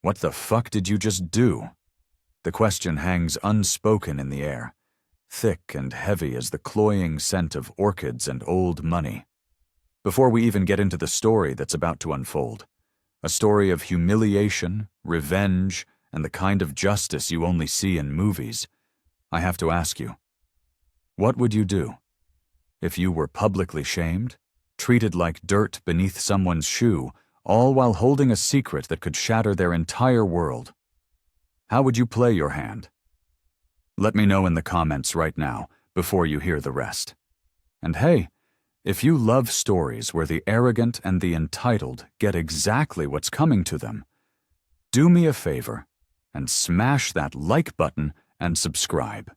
What the fuck did you just do? The question hangs unspoken in the air, thick and heavy as the cloying scent of orchids and old money. Before we even get into the story that's about to unfold, a story of humiliation, revenge, and the kind of justice you only see in movies, I have to ask you, what would you do if you were publicly shamed, treated like dirt beneath someone's shoe, all while holding a secret that could shatter their entire world? How would you play your hand? Let me know in the comments right now, before you hear the rest. And hey, if you love stories where the arrogant and the entitled get exactly what's coming to them, do me a favor and smash that like button and subscribe.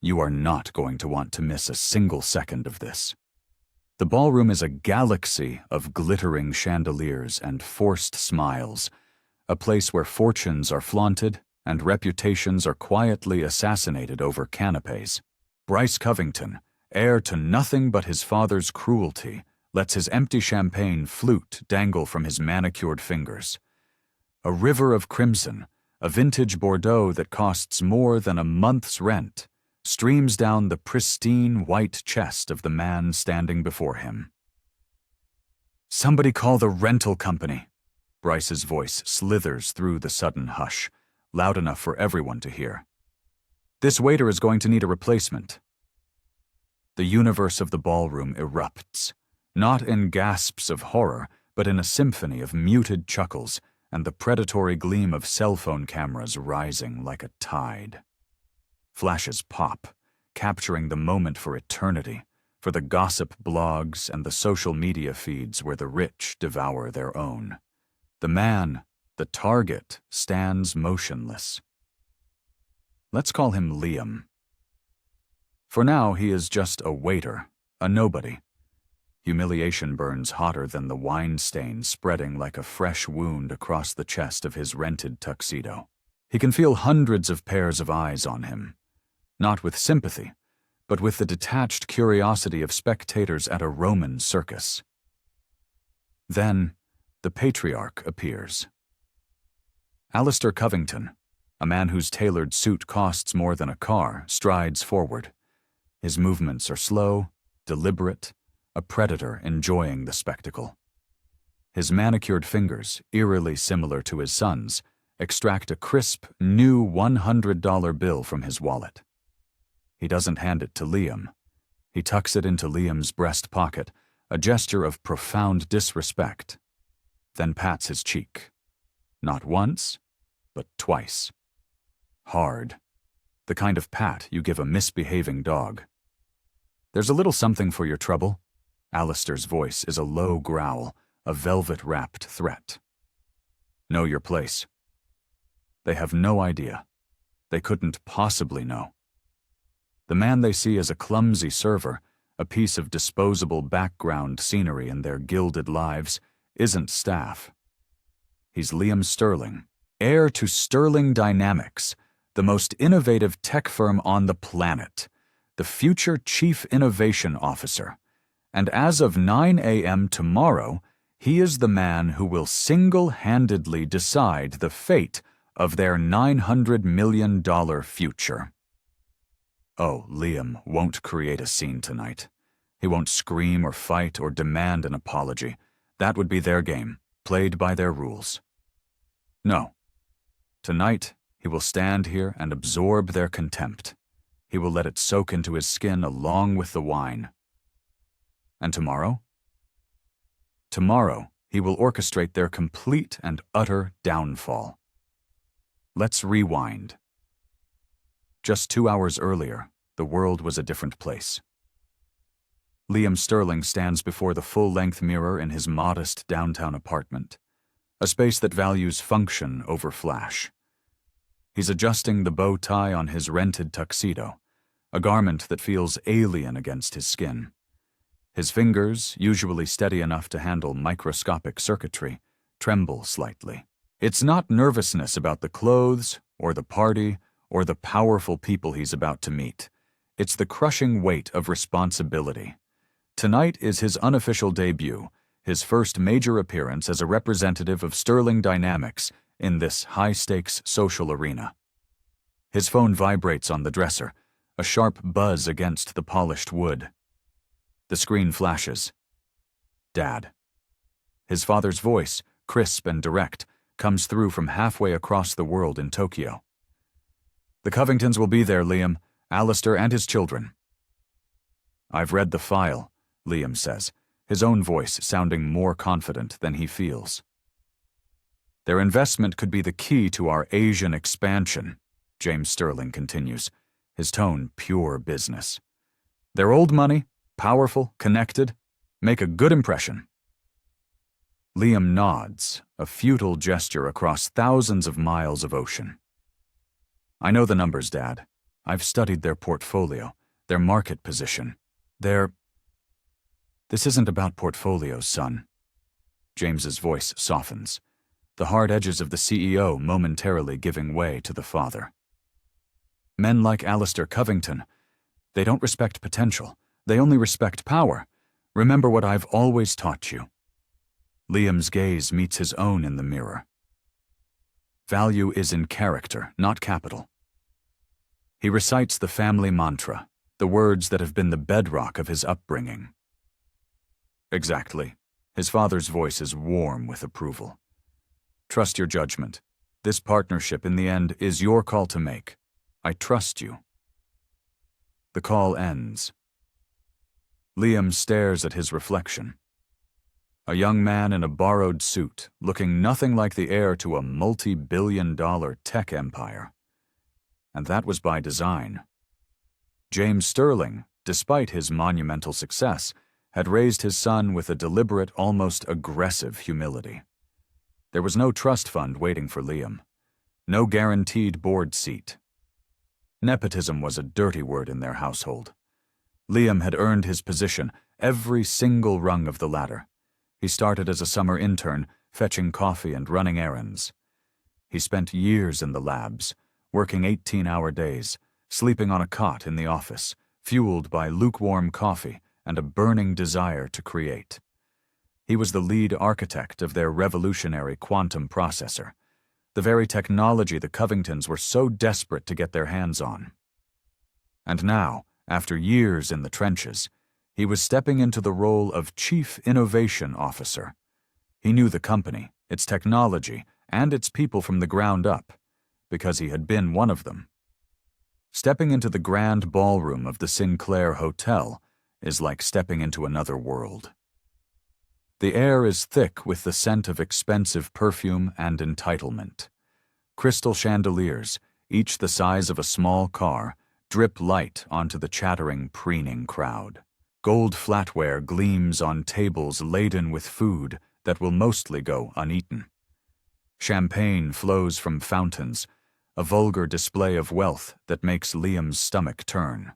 You are not going to want to miss a single second of this. The ballroom is a galaxy of glittering chandeliers and forced smiles, a place where fortunes are flaunted and reputations are quietly assassinated over canapes. Bryce Covington, heir to nothing but his father's cruelty, lets his empty champagne flute dangle from his manicured fingers. A river of crimson, a vintage Bordeaux that costs more than a month's rent, streams down the pristine white chest of the man standing before him. "Somebody call the rental company." Bryce's voice slithers through the sudden hush, loud enough for everyone to hear. "This waiter is going to need a replacement." The universe of the ballroom erupts, not in gasps of horror, but in a symphony of muted chuckles and the predatory gleam of cell phone cameras rising like a tide. Flashes pop, capturing the moment for eternity, for the gossip blogs and the social media feeds where the rich devour their own. The man, the target, stands motionless. Let's call him Liam. For now, he is just a waiter, a nobody. Humiliation burns hotter than the wine stain spreading like a fresh wound across the chest of his rented tuxedo. He can feel hundreds of pairs of eyes on him, not with sympathy, but with the detached curiosity of spectators at a Roman circus. Then, the patriarch appears. Alistair Covington, a man whose tailored suit costs more than a car, strides forward. His movements are slow, deliberate, a predator enjoying the spectacle. His manicured fingers, eerily similar to his son's, extract a crisp, new $100 bill from his wallet. He doesn't hand it to Liam. He tucks it into Liam's breast pocket, a gesture of profound disrespect, then pats his cheek. Not once, but twice. Hard. The kind of pat you give a misbehaving dog. "There's a little something for your trouble." Alistair's voice is a low growl, a velvet-wrapped threat. "Know your place." They have no idea. They couldn't possibly know. The man they see as a clumsy server, a piece of disposable background scenery in their gilded lives, isn't staff. He's Liam Sterling, heir to Sterling Dynamics, the most innovative tech firm on the planet, the future Chief Innovation Officer. And as of 9 a.m. tomorrow, he is the man who will single-handedly decide the fate of their $900 million future. Oh, Liam won't create a scene tonight. He won't scream or fight or demand an apology. That would be their game, played by their rules. No. Tonight, he will stand here and absorb their contempt. He will let it soak into his skin along with the wine. And tomorrow? Tomorrow, he will orchestrate their complete and utter downfall. Let's rewind. Just 2 hours earlier, the world was a different place. Liam Sterling stands before the full-length mirror in his modest downtown apartment, a space that values function over flash. He's adjusting the bow tie on his rented tuxedo, a garment that feels alien against his skin. His fingers, usually steady enough to handle microscopic circuitry, tremble slightly. It's not nervousness about the clothes, or the party, or the powerful people he's about to meet. It's the crushing weight of responsibility. Tonight is his unofficial debut, his first major appearance as a representative of Sterling Dynamics, in this high-stakes social arena. His phone vibrates on the dresser, a sharp buzz against the polished wood. The screen flashes. Dad. His father's voice, crisp and direct, comes through from halfway across the world in Tokyo. The Covingtons will be there, Liam, Alistair and his children. I've read the file, Liam says, his own voice sounding more confident than he feels. Their investment could be the key to our Asian expansion, James Sterling continues, his tone pure business. They're old money, powerful, connected, make a good impression. Liam nods, a futile gesture across thousands of miles of ocean. I know the numbers, Dad. I've studied their portfolio, their market position, their... This isn't about portfolios, son. James's voice softens, the hard edges of the CEO momentarily giving way to the father. Men like Alistair Covington, they don't respect potential. They only respect power. Remember what I've always taught you. Liam's gaze meets his own in the mirror. Value is in character, not capital. He recites the family mantra, the words that have been the bedrock of his upbringing. Exactly. His father's voice is warm with approval. Trust your judgment. This partnership, in the end, is your call to make. I trust you. The call ends. Liam stares at his reflection. A young man in a borrowed suit, looking nothing like the heir to a multi-billion-dollar tech empire. And that was by design. James Sterling, despite his monumental success, had raised his son with a deliberate, almost aggressive humility. There was no trust fund waiting for Liam. No guaranteed board seat. Nepotism was a dirty word in their household. Liam had earned his position, every single rung of the ladder. He started as a summer intern, fetching coffee and running errands. He spent years in the labs, working 18-hour days, sleeping on a cot in the office, fueled by lukewarm coffee and a burning desire to create. He was the lead architect of their revolutionary quantum processor, the very technology the Covingtons were so desperate to get their hands on. And now, after years in the trenches, he was stepping into the role of Chief Innovation Officer. He knew the company, its technology, and its people from the ground up, because he had been one of them. Stepping into the grand ballroom of the Sinclair Hotel is like stepping into another world. The air is thick with the scent of expensive perfume and entitlement. Crystal chandeliers, each the size of a small car, drip light onto the chattering, preening crowd. Gold flatware gleams on tables laden with food that will mostly go uneaten. Champagne flows from fountains, a vulgar display of wealth that makes Liam's stomach turn.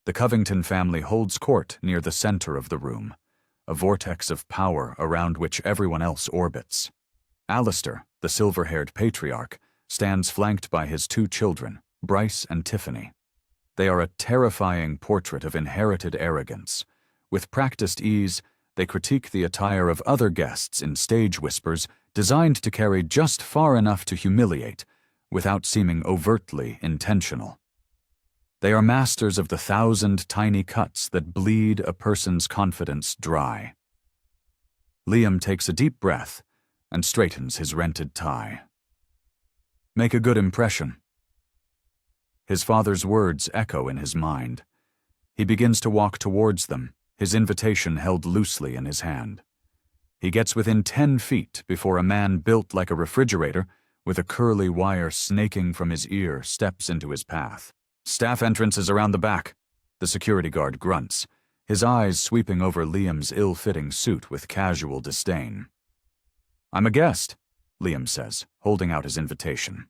The Covington family holds court near the center of the room, a vortex of power around which everyone else orbits. Alistair, the silver-haired patriarch, stands flanked by his two children, Bryce and Tiffany. They are a terrifying portrait of inherited arrogance. With practiced ease, they critique the attire of other guests in stage whispers designed to carry just far enough to humiliate, without seeming overtly intentional. They are masters of the 1,000 tiny cuts that bleed a person's confidence dry. Liam takes a deep breath and straightens his rented tie. Make a good impression. His father's words echo in his mind. He begins to walk towards them, his invitation held loosely in his hand. He gets within 10 feet before a man built like a refrigerator, with a curly wire snaking from his ear, steps into his path. Staff entrance is around the back, the security guard grunts, his eyes sweeping over Liam's ill-fitting suit with casual disdain. I'm a guest, Liam says, holding out his invitation.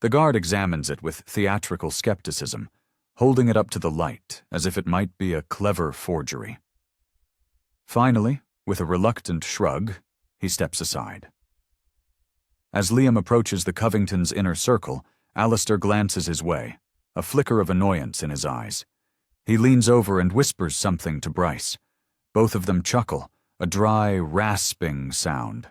The guard examines it with theatrical skepticism, holding it up to the light as if it might be a clever forgery. Finally, with a reluctant shrug, he steps aside. As Liam approaches the Covingtons' inner circle, Alistair glances his way, a flicker of annoyance in his eyes. He leans over and whispers something to Bryce. Both of them chuckle, a dry, rasping sound.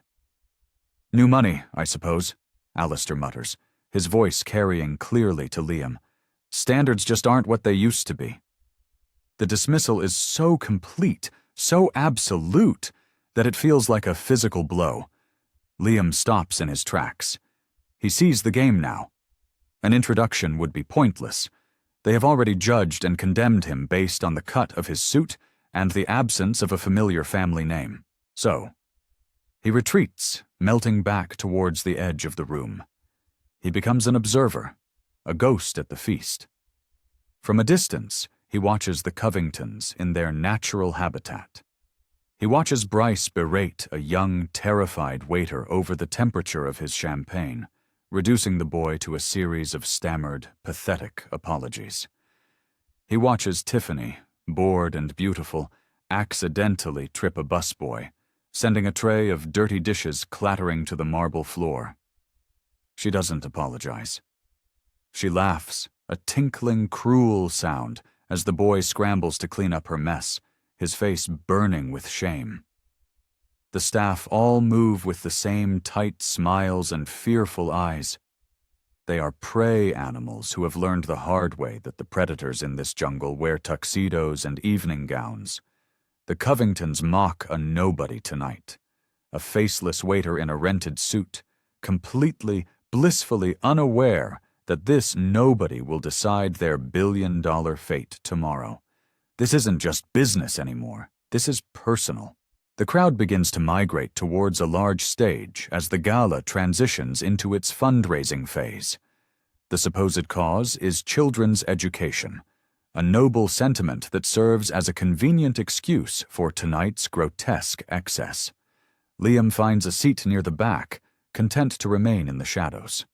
New money, I suppose, Alistair mutters, his voice carrying clearly to Liam. Standards just aren't what they used to be. The dismissal is so complete, so absolute, that it feels like a physical blow. Liam stops in his tracks. He sees the game now. An introduction would be pointless. They have already judged and condemned him based on the cut of his suit and the absence of a familiar family name. So, he retreats, melting back towards the edge of the room. He becomes an observer, a ghost at the feast. From a distance, he watches the Covingtons in their natural habitat. He watches Bryce berate a young, terrified waiter over the temperature of his champagne, reducing the boy to a series of stammered, pathetic apologies. He watches Tiffany, bored and beautiful, accidentally trip a busboy, sending a tray of dirty dishes clattering to the marble floor. She doesn't apologize. She laughs, a tinkling, cruel sound, as the boy scrambles to clean up her mess, his face burning with shame. The staff all move with the same tight smiles and fearful eyes. They are prey animals who have learned the hard way that the predators in this jungle wear tuxedos and evening gowns. The Covingtons mock a nobody tonight, a faceless waiter in a rented suit, completely, blissfully unaware that this nobody will decide their billion-dollar fate tomorrow. This isn't just business anymore. This is personal. The crowd begins to migrate towards a large stage as the gala transitions into its fundraising phase. The supposed cause is children's education, a noble sentiment that serves as a convenient excuse for tonight's grotesque excess. Liam finds a seat near the back, content to remain in the shadows.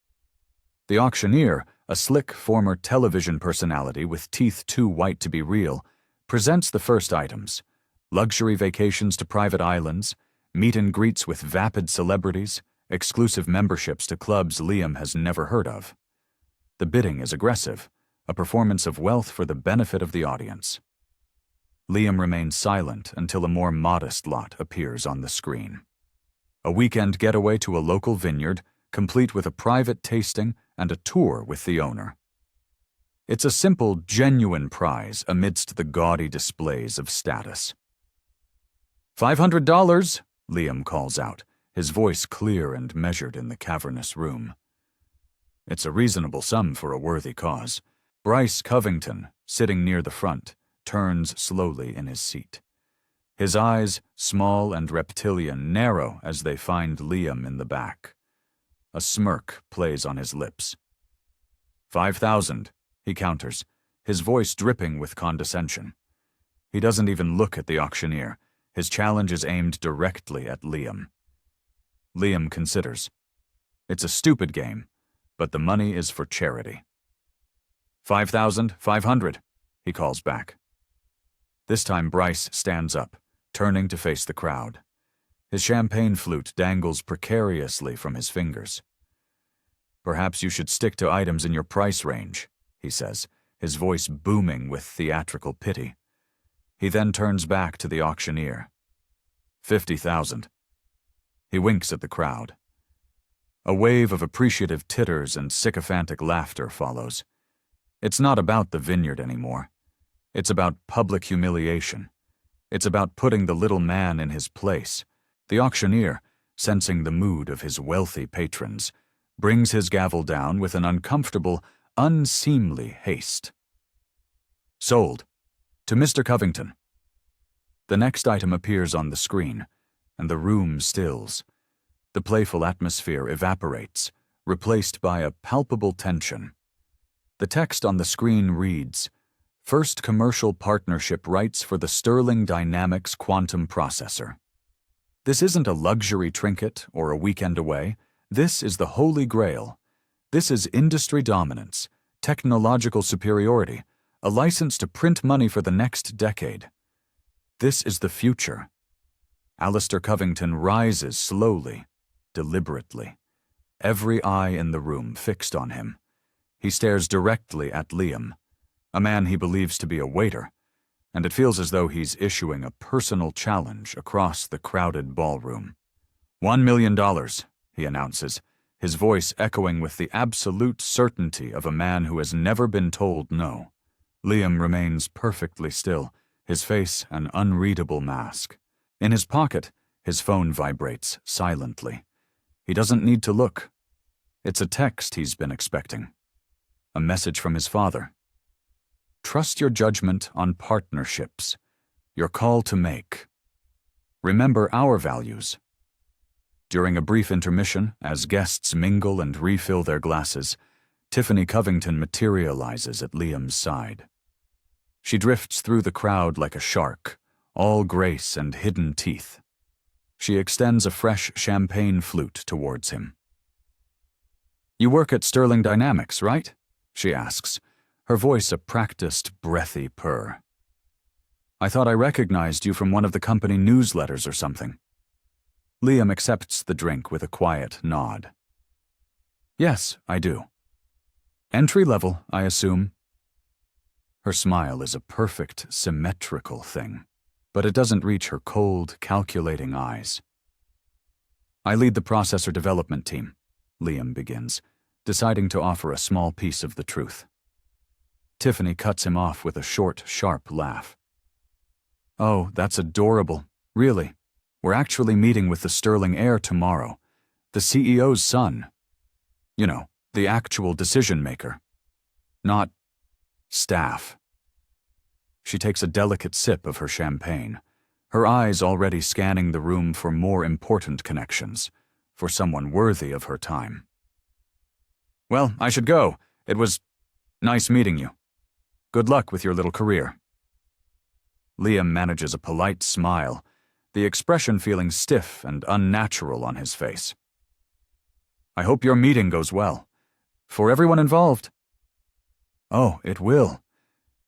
The auctioneer, a slick former television personality with teeth too white to be real, presents the first items: luxury vacations to private islands, meet and greets with vapid celebrities, exclusive memberships to clubs Liam has never heard of. The bidding is aggressive, a performance of wealth for the benefit of the audience. Liam remains silent until a more modest lot appears on the screen. A weekend getaway to a local vineyard, complete with a private tasting and a tour with the owner. It's a simple, genuine prize amidst the gaudy displays of status. $500, Liam calls out, his voice clear and measured in the cavernous room. It's a reasonable sum for a worthy cause. Bryce Covington, sitting near the front, turns slowly in his seat. His eyes, small and reptilian, narrow as they find Liam in the back. A smirk plays on his lips. 5,000, he counters, his voice dripping with condescension. He doesn't even look at the auctioneer. His challenge is aimed directly at Liam. Liam considers. It's a stupid game, but the money is for charity. 5,500, he calls back. This time Bryce stands up, turning to face the crowd. His champagne flute dangles precariously from his fingers. Perhaps you should stick to items in your price range, he says, his voice booming with theatrical pity. He then turns back to the auctioneer. 50,000. He winks at the crowd. A wave of appreciative titters and sycophantic laughter follows. It's not about the vineyard anymore. It's about public humiliation. It's about putting the little man in his place. The auctioneer, sensing the mood of his wealthy patrons, brings his gavel down with an uncomfortable, unseemly haste. Sold. To Mr. Covington. The next item appears on the screen, and the room stills. The playful atmosphere evaporates, replaced by a palpable tension. The text on the screen reads, First commercial partnership rights for the Sterling Dynamics quantum processor. This isn't a luxury trinket or a weekend away. This is the Holy Grail. This is industry dominance, technological superiority, a license to print money for the next decade. This is the future. Alistair Covington rises slowly, deliberately, every eye in the room fixed on him. He stares directly at Liam, a man he believes to be a waiter, and it feels as though he's issuing a personal challenge across the crowded ballroom. $1 million, he announces, his voice echoing with the absolute certainty of a man who has never been told no. Liam remains perfectly still, his face an unreadable mask. In his pocket, his phone vibrates silently. He doesn't need to look. It's a text he's been expecting. A message from his father. Trust your judgment on partnerships. Your call to make. Remember our values. During a brief intermission, as guests mingle and refill their glasses, Tiffany Covington materializes at Liam's side. She drifts through the crowd like a shark, all grace and hidden teeth. She extends a fresh champagne flute towards him. You work at Sterling Dynamics, right? She asks, her voice a practiced, breathy purr. I thought I recognized you from one of the company newsletters or something. Liam accepts the drink with a quiet nod. Yes, I do. Entry level, I assume. Her smile is a perfect, symmetrical thing, but it doesn't reach her cold, calculating eyes. I lead the processor development team, Liam begins, deciding to offer a small piece of the truth. Tiffany cuts him off with a short, sharp laugh. Oh, that's adorable. Really. We're actually meeting with the Sterling heir tomorrow, the CEO's son. You know, the actual decision-maker. Not staff. She takes a delicate sip of her champagne, her eyes already scanning the room for more important connections, for someone worthy of her time. Well, I should go. It was nice meeting you. Good luck with your little career. Liam manages a polite smile, the expression feeling stiff and unnatural on his face. I hope your meeting goes well. For everyone involved. Oh, it will.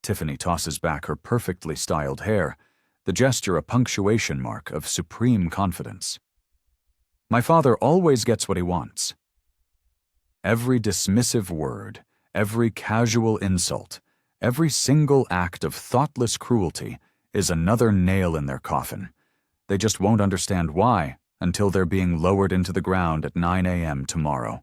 Tiffany tosses back her perfectly styled hair, the gesture a punctuation mark of supreme confidence. My father always gets what he wants. Every dismissive word, every casual insult, every single act of thoughtless cruelty is another nail in their coffin. They just won't understand why until they're being lowered into the ground at 9 a.m. tomorrow.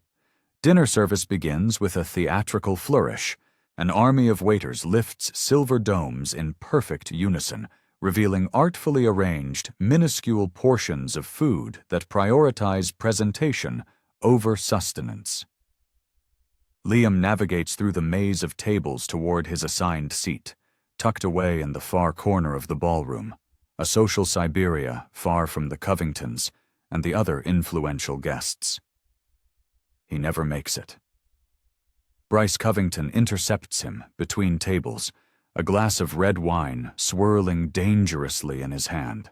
Dinner service begins with a theatrical flourish. An army of waiters lifts silver domes in perfect unison, revealing artfully arranged, minuscule portions of food that prioritize presentation over sustenance. Liam navigates through the maze of tables toward his assigned seat, tucked away in the far corner of the ballroom, a social Siberia far from the Covingtons and the other influential guests. He never makes it. Bryce Covington intercepts him between tables, a glass of red wine swirling dangerously in his hand.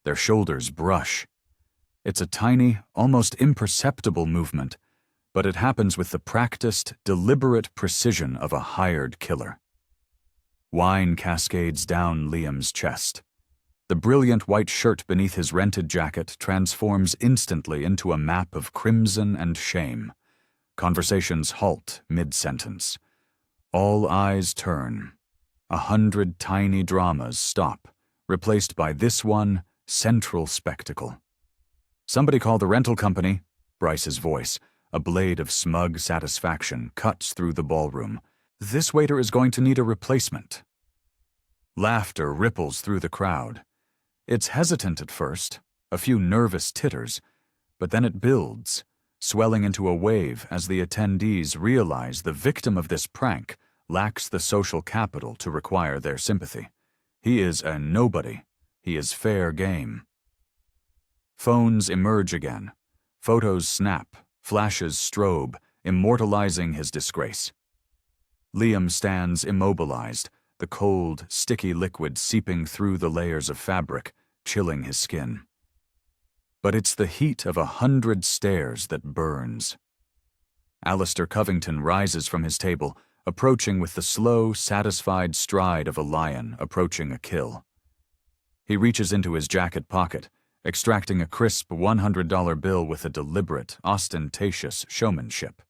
Their shoulders brush. It's a tiny, almost imperceptible movement, but it happens with the practiced, deliberate precision of a hired killer. Wine cascades down Liam's chest. The brilliant white shirt beneath his rented jacket transforms instantly into a map of crimson and shame. Conversations halt mid-sentence. All eyes turn. 100 tiny dramas stop, replaced by this one central spectacle. Somebody call the rental company, Bryce's voice, a blade of smug satisfaction, cuts through the ballroom. This waiter is going to need a replacement. Laughter ripples through the crowd. It's hesitant at first, a few nervous titters, but then it builds, swelling into a wave as the attendees realize the victim of this prank lacks the social capital to require their sympathy. He is a nobody. He is fair game. Phones emerge again. Photos snap, flashes strobe, immortalizing his disgrace. Liam stands immobilized, the cold, sticky liquid seeping through the layers of fabric, chilling his skin. But it's the heat of 100 stares that burns. Alistair Covington rises from his table, approaching with the slow, satisfied stride of a lion approaching a kill. He reaches into his jacket pocket, extracting a crisp $100 bill with a deliberate, ostentatious showmanship.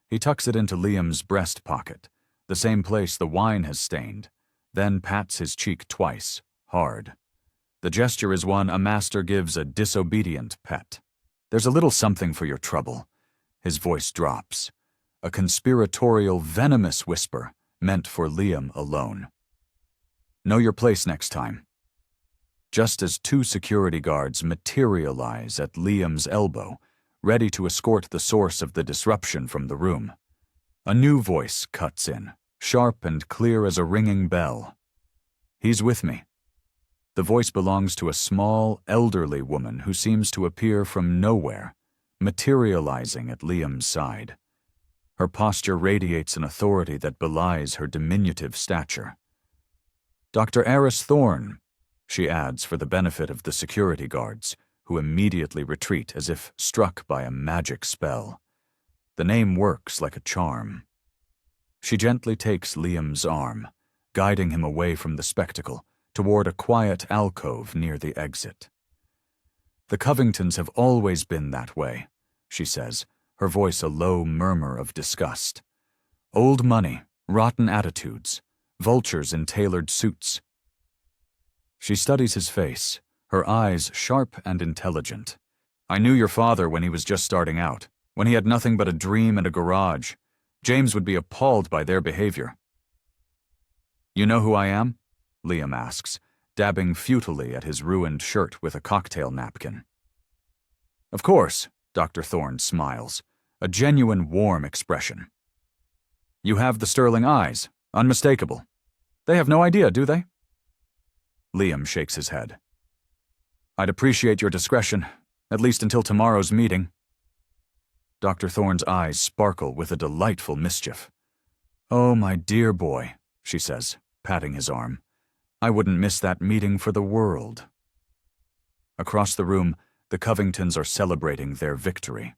He tucks it into Liam's breast pocket, the same place the wine has stained, then pats his cheek twice, hard. The gesture is one a master gives a disobedient pet. There's a little something for your trouble. His voice drops. A conspiratorial, venomous whisper meant for Liam alone. Know your place next time. Just as two security guards materialize at Liam's elbow, ready to escort the source of the disruption from the room, a new voice cuts in, sharp and clear as a ringing bell. He's with me. The voice belongs to a small, elderly woman who seems to appear from nowhere, materializing at Liam's side. Her posture radiates an authority that belies her diminutive stature. Dr. Eris Thorne, she adds for the benefit of the security guards, who immediately retreat as if struck by a magic spell. The name works like a charm. She gently takes Liam's arm, guiding him away from the spectacle, toward a quiet alcove near the exit. The Covingtons have always been that way, she says, her voice a low murmur of disgust. Old money, rotten attitudes, vultures in tailored suits. She studies his face, her eyes sharp and intelligent. I knew your father when he was just starting out, when he had nothing but a dream and a garage. James would be appalled by their behavior. You know who I am? Liam asks, dabbing futilely at his ruined shirt with a cocktail napkin. Of course, Dr. Thorne smiles, a genuine warm expression. You have the sterling eyes, unmistakable. They have no idea, do they? Liam shakes his head. I'd appreciate your discretion, at least until tomorrow's meeting. Dr. Thorne's eyes sparkle with a delightful mischief. Oh, my dear boy, she says, patting his arm. I wouldn't miss that meeting for the world. Across the room, the Covingtons are celebrating their victory.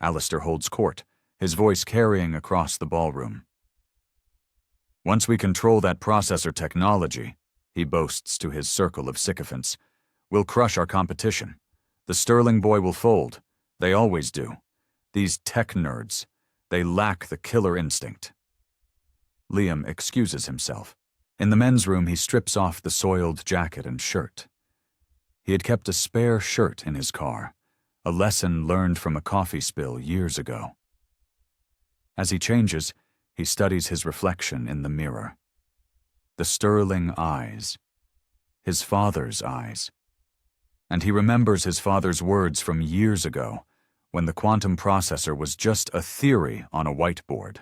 Alistair holds court, his voice carrying across the ballroom. Once we control that processor technology, he boasts to his circle of sycophants, we'll crush our competition. The Sterling boy will fold. They always do. These tech nerds, they lack the killer instinct. Liam excuses himself. In the men's room, he strips off the soiled jacket and shirt. He had kept a spare shirt in his car, a lesson learned from a coffee spill years ago. As he changes, he studies his reflection in the mirror. The sterling eyes. His father's eyes. And he remembers his father's words from years ago, when the quantum processor was just a theory on a whiteboard.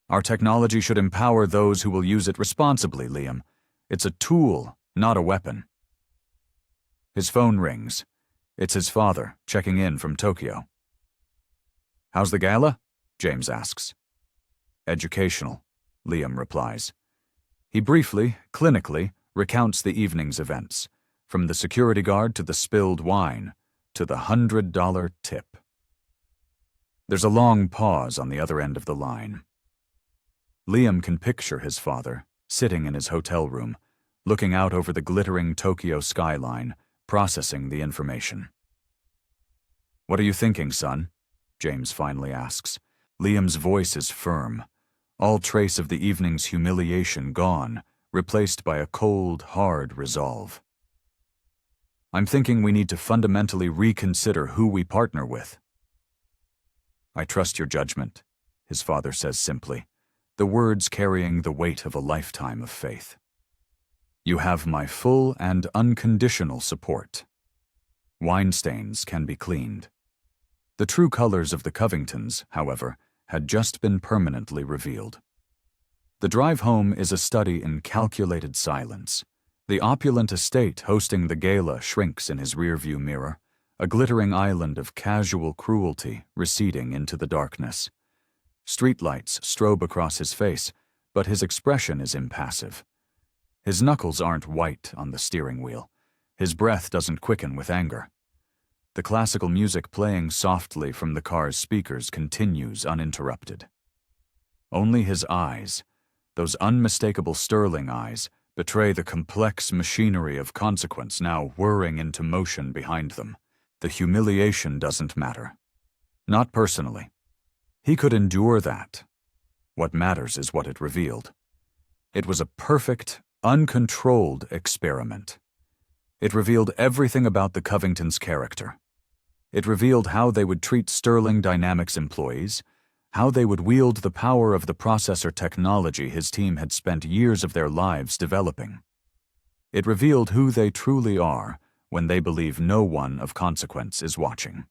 Our technology should empower those who will use it responsibly, Liam. It's a tool, not a weapon. His phone rings. It's his father, checking in from Tokyo. How's the gala? James asks. Educational, Liam replies. He briefly, clinically, recounts the evening's events, from the security guard to the spilled wine, to the $100 tip. There's a long pause on the other end of the line. Liam can picture his father, sitting in his hotel room, looking out over the glittering Tokyo skyline, processing the information. What are you thinking, son? James finally asks. Liam's voice is firm, all trace of the evening's humiliation gone, replaced by a cold, hard resolve. I'm thinking we need to fundamentally reconsider who we partner with. I trust your judgment, his father says simply, the words carrying the weight of a lifetime of faith. You have my full and unconditional support. Wine stains can be cleaned. The true colors of the Covingtons, however, had just been permanently revealed. The drive home is a study in calculated silence. The opulent estate hosting the gala shrinks in his rearview mirror, a glittering island of casual cruelty receding into the darkness. Streetlights strobe across his face, but his expression is impassive. His knuckles aren't white on the steering wheel. His breath doesn't quicken with anger. The classical music playing softly from the car's speakers continues uninterrupted. Only his eyes, those unmistakable sterling eyes, betray the complex machinery of consequence now whirring into motion behind them. The humiliation doesn't matter. Not personally. He could endure that. What matters is what it revealed. It was a perfect, uncontrolled experiment. It revealed everything about the Covingtons' character. It revealed how they would treat Sterling Dynamics employees, how they would wield the power of the processor technology his team had spent years of their lives developing. It revealed who they truly are when they believe no one of consequence is watching.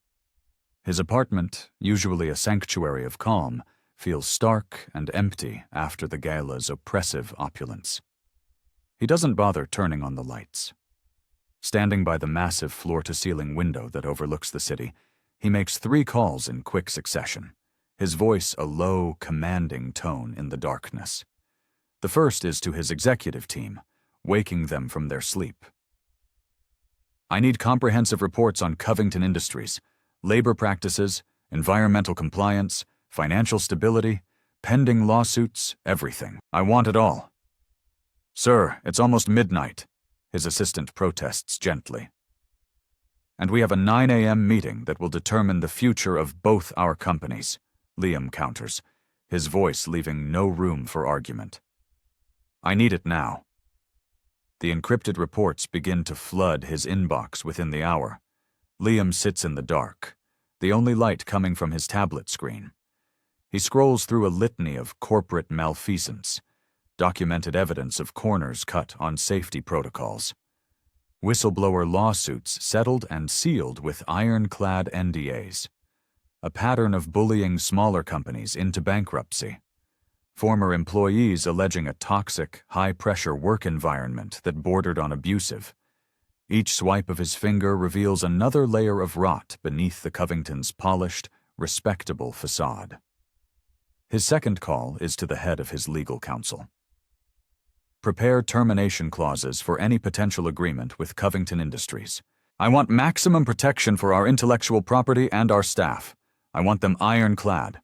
His apartment, usually a sanctuary of calm, feels stark and empty after the gala's oppressive opulence. He doesn't bother turning on the lights. Standing by the massive floor-to-ceiling window that overlooks the city, he makes 3 calls in quick succession, his voice a low, commanding tone in the darkness. The first is to his executive team, waking them from their sleep. I need comprehensive reports on Covington Industries, labor practices, environmental compliance, financial stability, pending lawsuits, everything. I want it all. Sir, it's almost midnight, his assistant protests gently. And we have a 9 a.m. meeting that will determine the future of both our companies, Liam counters, his voice leaving no room for argument. I need it now. The encrypted reports begin to flood his inbox within the hour. Liam sits in the dark, the only light coming from his tablet screen. He scrolls through a litany of corporate malfeasance, documented evidence of corners cut on safety protocols, whistleblower lawsuits settled and sealed with ironclad NDAs, a pattern of bullying smaller companies into bankruptcy, former employees alleging a toxic, high-pressure work environment that bordered on abusive. Each swipe of his finger reveals another layer of rot beneath the Covington's polished, respectable facade. His second call is to the head of his legal counsel. Prepare termination clauses for any potential agreement with Covington Industries. I want maximum protection for our intellectual property and our staff. I want them ironclad.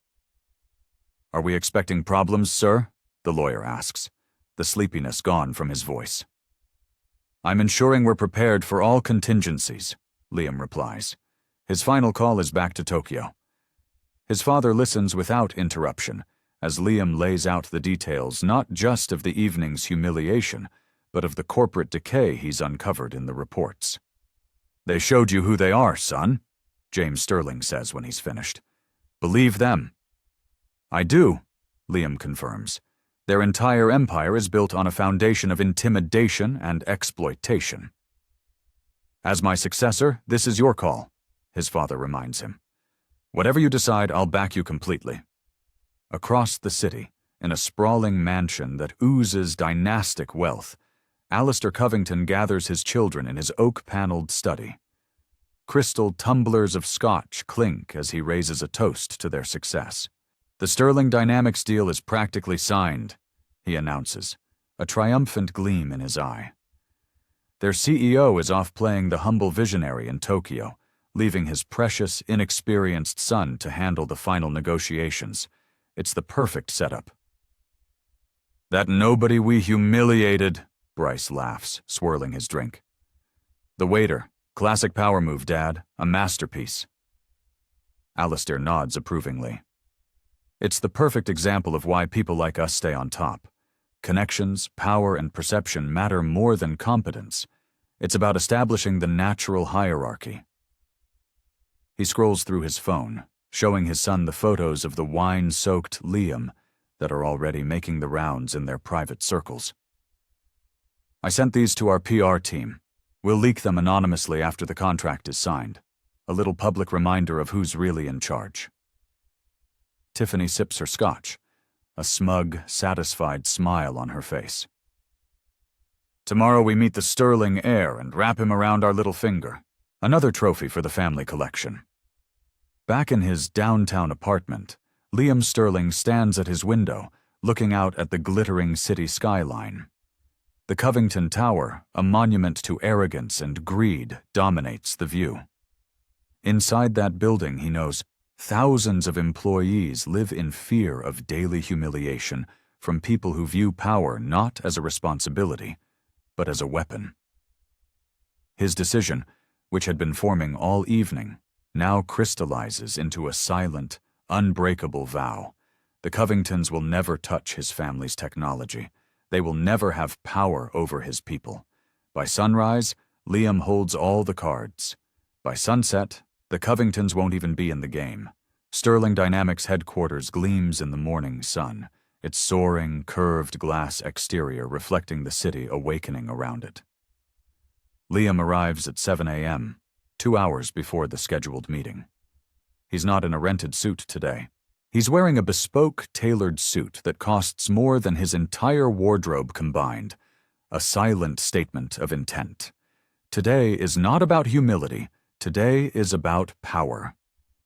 Are we expecting problems, sir? The lawyer asks, the sleepiness gone from his voice. I'm ensuring we're prepared for all contingencies, Liam replies. His final call is back to Tokyo. His father listens without interruption, as Liam lays out the details not just of the evening's humiliation, but of the corporate decay he's uncovered in the reports. They showed you who they are, son, James Sterling says when he's finished. Believe them. I do, Liam confirms. Their entire empire is built on a foundation of intimidation and exploitation. As my successor, this is your call, his father reminds him. Whatever you decide, I'll back you completely. Across the city, in a sprawling mansion that oozes dynastic wealth, Alistair Covington gathers his children in his oak-paneled study. Crystal tumblers of scotch clink as he raises a toast to their success. The Sterling Dynamics deal is practically signed, he announces, a triumphant gleam in his eye. Their CEO is off playing the humble visionary in Tokyo, leaving his precious, inexperienced son to handle the final negotiations. It's the perfect setup. That nobody we humiliated, Bryce laughs, swirling his drink. The waiter, classic power move, Dad, a masterpiece. Alistair nods approvingly. It's the perfect example of why people like us stay on top. Connections, power, and perception matter more than competence. It's about establishing the natural hierarchy. He scrolls through his phone, showing his son the photos of the wine-soaked Liam that are already making the rounds in their private circles. I sent these to our PR team. We'll leak them anonymously after the contract is signed. A little public reminder of who's really in charge. Tiffany sips her scotch, a smug, satisfied smile on her face. Tomorrow we meet the Sterling heir and wrap him around our little finger. Another trophy for the family collection. Back in his downtown apartment, Liam Sterling stands at his window, looking out at the glittering city skyline. The Covington Tower, a monument to arrogance and greed, dominates the view. Inside that building, he knows, thousands of employees live in fear of daily humiliation from people who view power not as a responsibility, but as a weapon. His decision, which had been forming all evening, now crystallizes into a silent, unbreakable vow. The Covingtons will never touch his family's technology. They will never have power over his people. By sunrise, Liam holds all the cards. By sunset, The Covingtons won't even be in the game. Sterling Dynamics headquarters gleams in the morning sun, its soaring, curved glass exterior reflecting the city awakening around it. Liam arrives at 7 a.m., 2 hours before the scheduled meeting. He's not in a rented suit today. He's wearing a bespoke, tailored suit that costs more than his entire wardrobe combined, a silent statement of intent. Today is not about humility. Today is about power.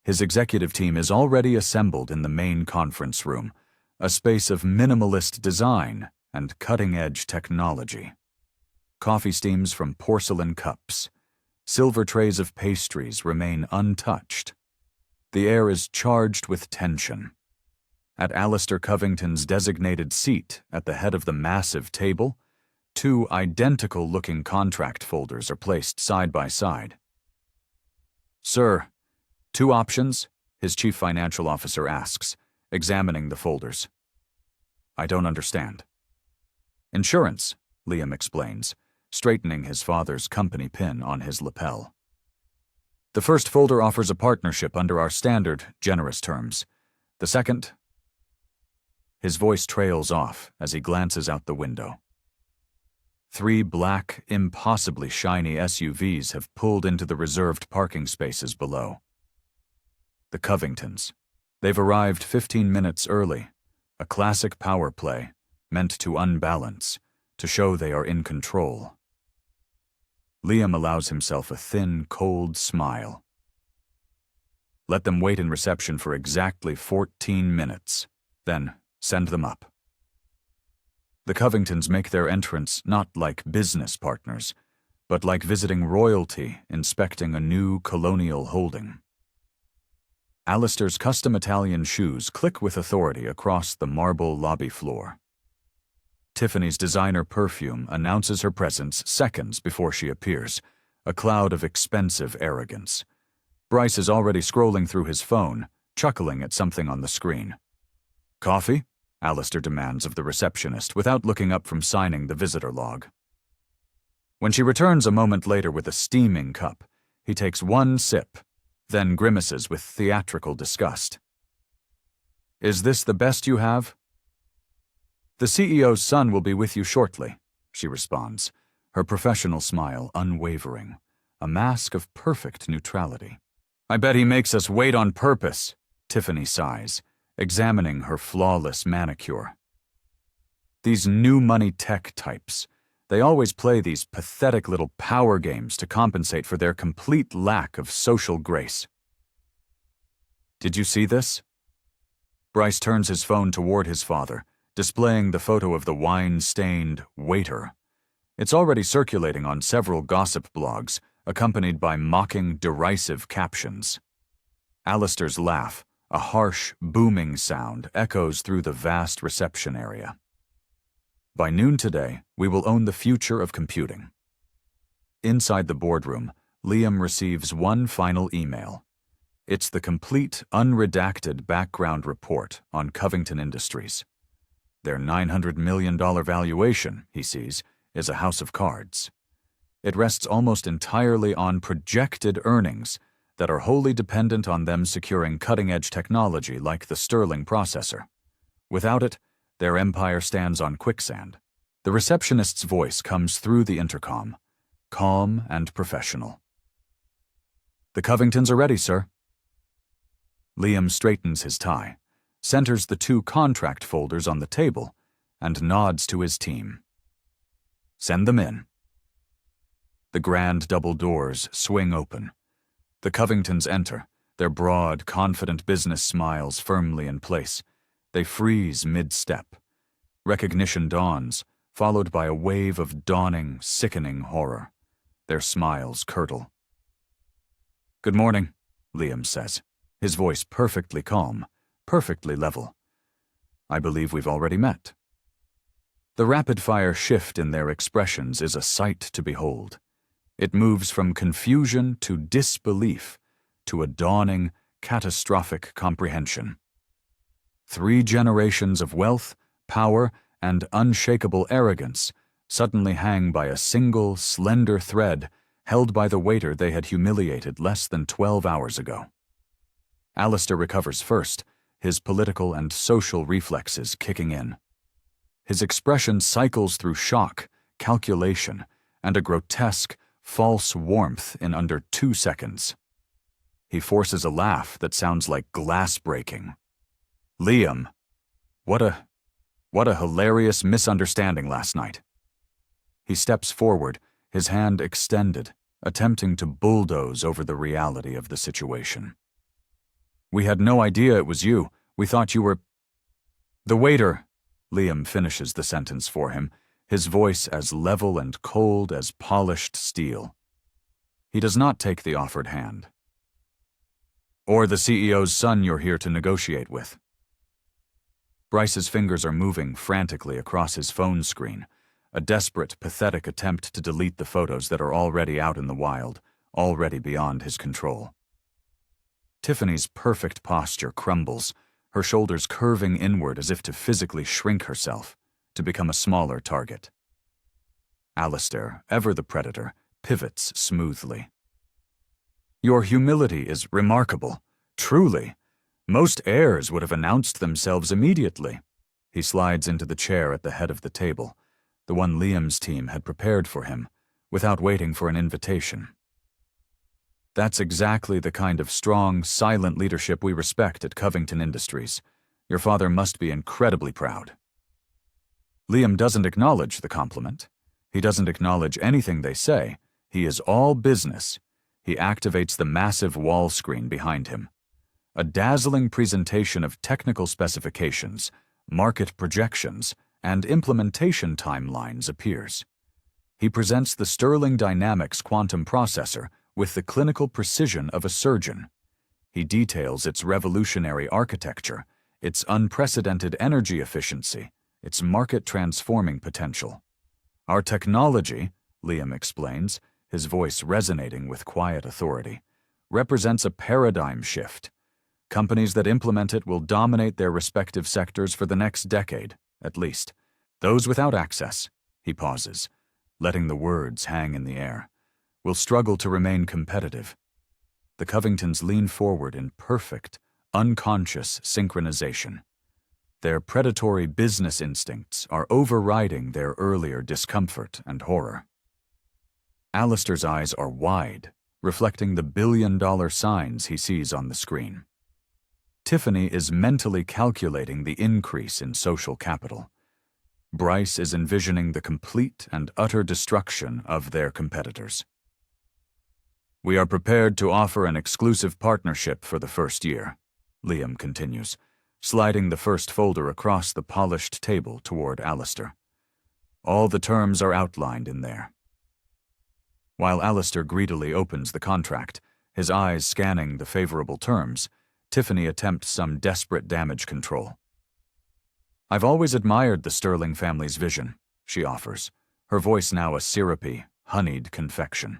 His executive team is already assembled in the main conference room, a space of minimalist design and cutting-edge technology. Coffee steams from porcelain cups. Silver trays of pastries remain untouched. The air is charged with tension. At Alistair Covington's designated seat at the head of the massive table, 2 identical-looking contract folders are placed side by side. "Sir, 2 options?" his chief financial officer asks, examining the folders. "I don't understand." "Insurance," Liam explains, straightening his father's company pin on his lapel. "The first folder offers a partnership under our standard, generous terms. The second—" His voice trails off as he glances out the window. 3 black, impossibly shiny SUVs have pulled into the reserved parking spaces below. The Covingtons. They've arrived 15 minutes early, a classic power play, meant to unbalance, to show they are in control. Liam allows himself a thin, cold smile. "Let them wait in reception for exactly 14 minutes. Then send them up." The Covingtons make their entrance not like business partners, but like visiting royalty inspecting a new colonial holding. Alistair's custom Italian shoes click with authority across the marble lobby floor. Tiffany's designer perfume announces her presence seconds before she appears, a cloud of expensive arrogance. Bryce is already scrolling through his phone, chuckling at something on the screen. "Coffee?" Alistair demands of the receptionist without looking up from signing the visitor log. When she returns a moment later with a steaming cup, he takes 1 sip, then grimaces with theatrical disgust. "Is this the best you have?" "The CEO's son will be with you shortly," she responds, her professional smile unwavering, a mask of perfect neutrality. "I bet he makes us wait on purpose," Tiffany sighs, examining her flawless manicure. These new money tech types, they always play these pathetic little power games to compensate for their complete lack of social grace. "Did you see this?" Bryce turns his phone toward his father, displaying the photo of the wine-stained waiter. It's already circulating on several gossip blogs, accompanied by mocking, derisive captions. Alistair's laugh, a harsh, booming sound, echoes through the vast reception area. "By noon today, we will own the future of computing." Inside the boardroom, Liam receives one final email. It's the complete, unredacted background report on Covington Industries. Their $900 million valuation, he sees, is a house of cards. It rests almost entirely on projected earnings that are wholly dependent on them securing cutting-edge technology like the Sterling processor. Without it, their empire stands on quicksand. The receptionist's voice comes through the intercom, calm and professional. "The Covingtons are ready, sir." Liam straightens his tie, centers the 2 contract folders on the table, and nods to his team. "Send them in." The grand double doors swing open. The Covingtons enter, their broad, confident business smiles firmly in place. They freeze mid-step. Recognition dawns, followed by a wave of dawning, sickening horror. Their smiles curdle. "Good morning," Liam says, his voice perfectly calm, perfectly level. "I believe we've already met." The rapid-fire shift in their expressions is a sight to behold. It moves from confusion to disbelief to a dawning, catastrophic comprehension. 3 generations of wealth, power, and unshakable arrogance suddenly hang by a single, slender thread held by the waiter they had humiliated less than 12 hours ago. Alistair recovers first, his political and social reflexes kicking in. His expression cycles through shock, calculation, and a grotesque, false warmth in under 2 seconds. He forces a laugh that sounds like glass breaking. Liam, what a hilarious misunderstanding last night. He steps forward, his hand extended, attempting to bulldoze over the reality of the situation. We had no idea it was you. We thought you were... The waiter, Liam finishes the sentence for him, his voice as level and cold as polished steel. He does not take the offered hand. Or the CEO's son you're here to negotiate with. Bryce's fingers are moving frantically across his phone screen, a desperate, pathetic attempt to delete the photos that are already out in the wild, already beyond his control. Tiffany's perfect posture crumbles, her shoulders curving inward as if to physically shrink herself, to become a smaller target. Alistair, ever the predator, pivots smoothly. Your humility is remarkable, truly. Most heirs would have announced themselves immediately. He slides into the chair at the head of the table, the one Liam's team had prepared for him, without waiting for an invitation. That's exactly the kind of strong, silent leadership we respect at Covington Industries. Your father must be incredibly proud. Liam doesn't acknowledge the compliment. He doesn't acknowledge anything they say. He is all business. He activates the massive wall screen behind him. A dazzling presentation of technical specifications, market projections, and implementation timelines appears. He presents the Sterling Dynamics quantum processor with the clinical precision of a surgeon. He details its revolutionary architecture, its unprecedented energy efficiency, its market-transforming potential. Our technology, Liam explains, his voice resonating with quiet authority, represents a paradigm shift. Companies that implement it will dominate their respective sectors for the next decade, at least. Those without access, he pauses, letting the words hang in the air, will struggle to remain competitive. The Covingtons lean forward in perfect, unconscious synchronization. Their predatory business instincts are overriding their earlier discomfort and horror. Alistair's eyes are wide, reflecting the billion-dollar signs he sees on the screen. Tiffany is mentally calculating the increase in social capital. Bryce is envisioning the complete and utter destruction of their competitors. We are prepared to offer an exclusive partnership for the first year, Liam continues, sliding the first folder across the polished table toward Alistair. All the terms are outlined in there. While Alistair greedily opens the contract, his eyes scanning the favorable terms, Tiffany attempts some desperate damage control. I've always admired the Sterling family's vision, she offers, her voice now a syrupy, honeyed confection.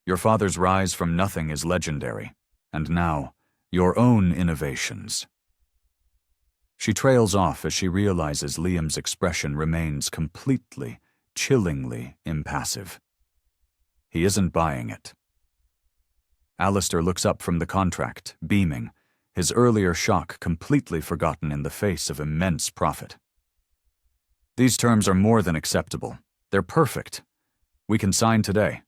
Your father's rise from nothing is legendary, and now, your own innovations. She trails off as she realizes Liam's expression remains completely, chillingly impassive. He isn't buying it. Alistair looks up from the contract, beaming, his earlier shock completely forgotten in the face of immense profit. These terms are more than acceptable. They're perfect. We can sign today.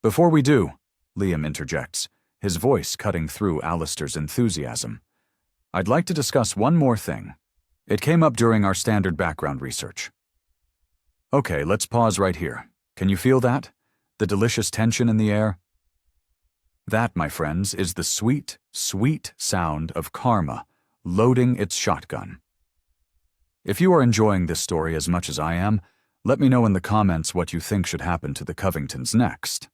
Before we do, Liam interjects, his voice cutting through Alistair's enthusiasm. I'd like to discuss one more thing. It came up during our standard background research. Okay, let's pause right here. Can you feel that? The delicious tension in the air? That, my friends, is the sweet, sweet sound of karma loading its shotgun. If you are enjoying this story as much as I am, let me know in the comments what you think should happen to the Covingtons next.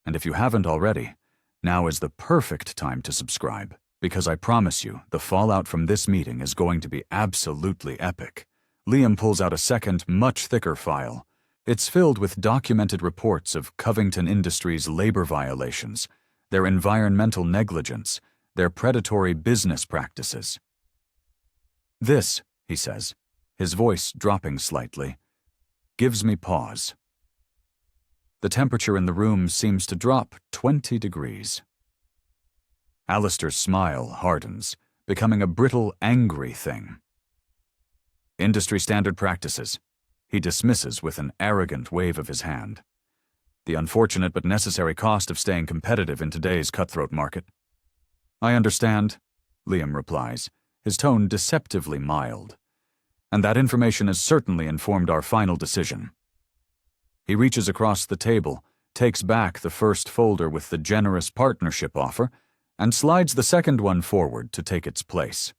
And if you haven't already, now is the perfect time to subscribe, because I promise you, the fallout from this meeting is going to be absolutely epic. Liam pulls out a second, much thicker file. It's filled with documented reports of Covington Industries' labor violations, their environmental negligence, their predatory business practices. This, he says, his voice dropping slightly, gives me pause. The temperature in the room seems to drop 20 degrees. Alistair's smile hardens, becoming a brittle, angry thing. Industry standard practices, he dismisses with an arrogant wave of his hand. The unfortunate but necessary cost of staying competitive in today's cutthroat market. I understand, Liam replies, his tone deceptively mild. And that information has certainly informed our final decision. He reaches across the table, takes back the first folder with the generous partnership offer, and slides the second one forward to take its place.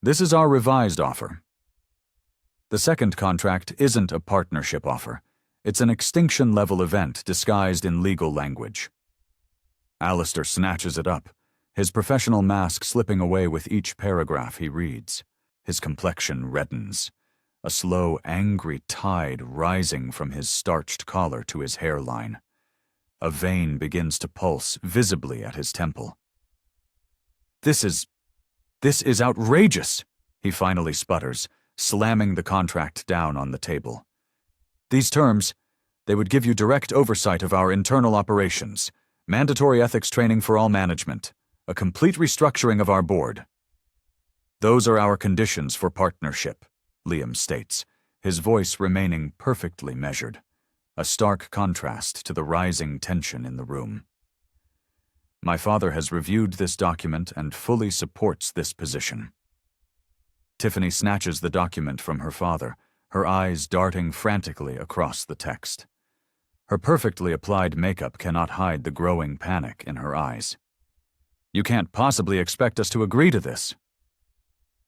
This is our revised offer. The second contract isn't a partnership offer. It's an extinction-level event disguised in legal language. Alistair snatches it up, his professional mask slipping away with each paragraph he reads. His complexion reddens, a slow, angry tide rising from his starched collar to his hairline. A vein begins to pulse visibly at his temple. This is outrageous, he finally sputters, slamming the contract down on the table. These terms, they would give you direct oversight of our internal operations, mandatory ethics training for all management, a complete restructuring of our board. Those are our conditions for partnership, Liam states, his voice remaining perfectly measured, a stark contrast to the rising tension in the room. My father has reviewed this document and fully supports this position. Tiffany snatches the document from her father, her eyes darting frantically across the text. Her perfectly applied makeup cannot hide the growing panic in her eyes. You can't possibly expect us to agree to this.